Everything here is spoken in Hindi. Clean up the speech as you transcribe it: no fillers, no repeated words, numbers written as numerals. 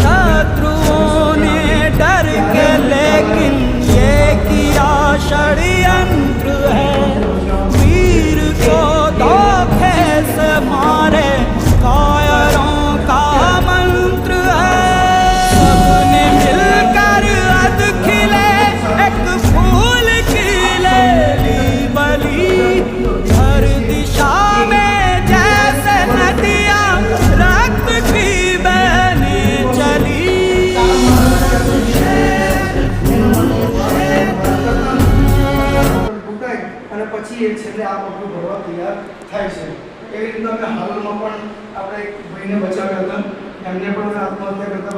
शत्रुओं ने डर के लेकिन ये किया षड्यंत्र है, वीर को धोखे से मारे कायरों का मंत्र है। सबने मिलकर अध खिले एक फूल खिले ली बली, हर दिशा में जैसे नदियां रक्त की बहने चली। અને પછી એ છેલ્લે આ પગલું ભરવા તૈયાર થાય છે। એવી રીતના અમે હાલમાં પણ આપણે એક ભાઈને બચાવ્યા હતા, એમને પણ આત્મહત્યા કરતા